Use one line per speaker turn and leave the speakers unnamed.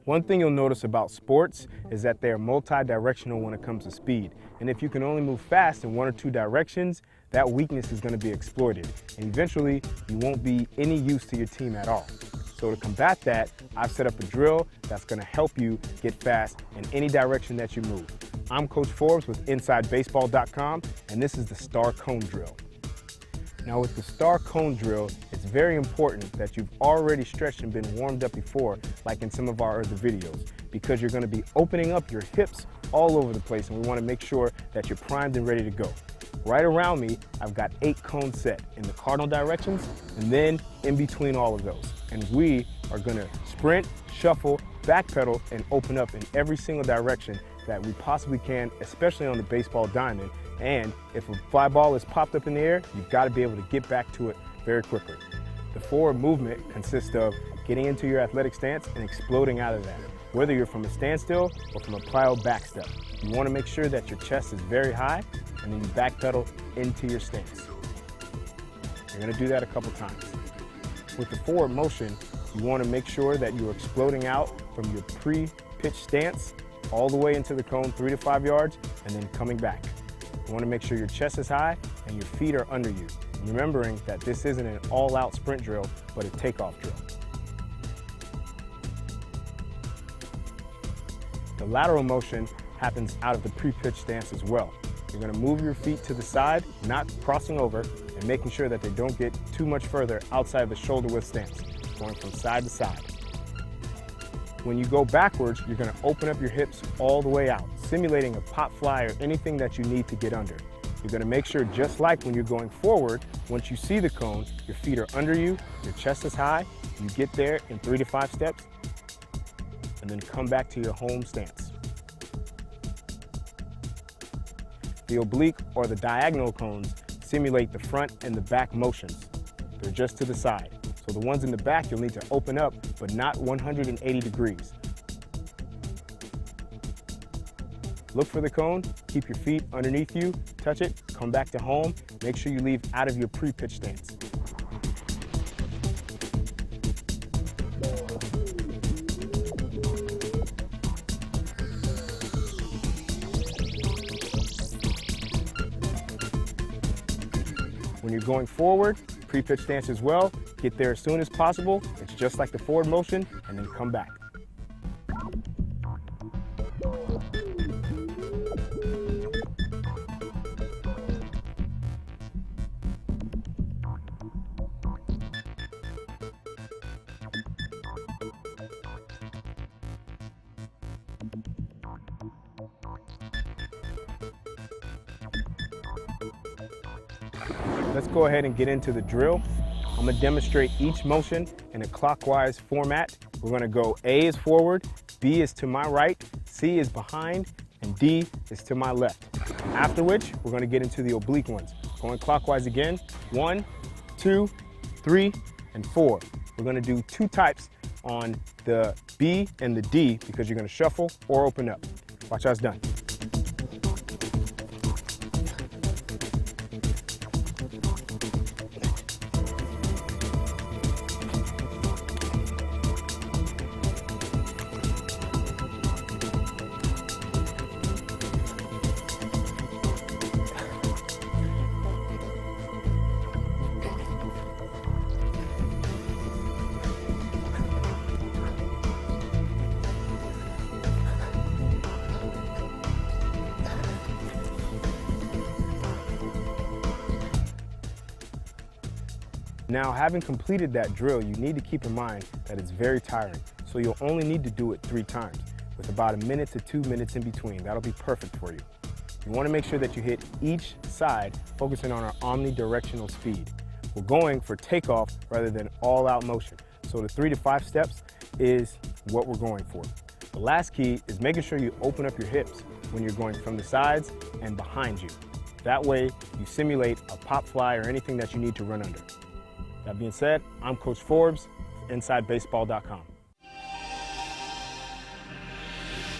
One thing you'll notice about sports is that they are multi-directional when it comes to speed. And if you can only move fast in one or two directions, that weakness is going to be exploited. And eventually, you won't be any use to your team at all. So to combat that, I've set up a drill that's going to help you get fast in any direction that you move. I'm Coach Forbes with InsideBaseball.com, and this is the Star Cone Drill. Now with the Star Cone Drill, it's very important that you've already stretched and been warmed up before, like in some of our other videos, because you're going to be opening up your hips all over the place, and we want to make sure that you're primed and ready to go. Right around me, I've got 8 cones set in the cardinal directions, and then in between all of those. And we are going to sprint, shuffle, backpedal, and open up in every single direction that we possibly can, especially on the baseball diamond. And if a fly ball is popped up in the air, you've got to be able to get back to it very quickly. The forward movement consists of getting into your athletic stance and exploding out of that, whether you're from a standstill or from a plyo back step. You want to make sure that your chest is very high, and then you backpedal into your stance. You're going to do that a couple times. With the forward motion, you want to make sure that you're exploding out from your pre-pitch stance all the way into the cone 3 to 5 yards, and then coming back. You want to make sure your chest is high and your feet are under you, remembering that this isn't an all-out sprint drill, but a takeoff drill. The lateral motion happens out of the pre-pitch stance as well. You're going to move your feet to the side, not crossing over, and making sure that they don't get too much further outside the shoulder width stance, going from side to side. When you go backwards, you're going to open up your hips all the way out, simulating a pop fly or anything that you need to get under. You're going to make sure, just like when you're going forward, once you see the cone, your feet are under you, your chest is high, you get there in 3 to 5 steps, and then come back to your home stance. The oblique or the diagonal cones simulate the front and the back motions. They're just to the side. So the ones in the back you'll need to open up, but not 180 degrees. Look for the cone, keep your feet underneath you, touch it, come back to home. Make sure you leave out of your pre-pitch stance. When you're going forward, pre-pitch stance as well, get there as soon as possible. It's just like the forward motion, and then come back. Let's go ahead and get into the drill. I'm going to demonstrate each motion in a clockwise format. We're going to go A is forward, B is to my right, C is behind, and D is to my left. After which, we're going to get into the oblique ones. Going clockwise again, 1, 2, 3, and 4. We're going to do 2 types on the B and the D because you're going to shuffle or open up. Watch how it's done. Now, having completed that drill, you need to keep in mind that it's very tiring, so you'll only need to do it 3 times, with about 1 minute to 2 minutes in between. That'll be perfect for you. You want to make sure that you hit each side, focusing on our omnidirectional speed. We're going for takeoff rather than all-out motion, so the 3 to 5 steps is what we're going for. The last key is making sure you open up your hips when you're going from the sides and behind you. That way, you simulate a pop fly or anything that you need to run under. That being said, I'm Coach Forbes, InsideBaseball.com.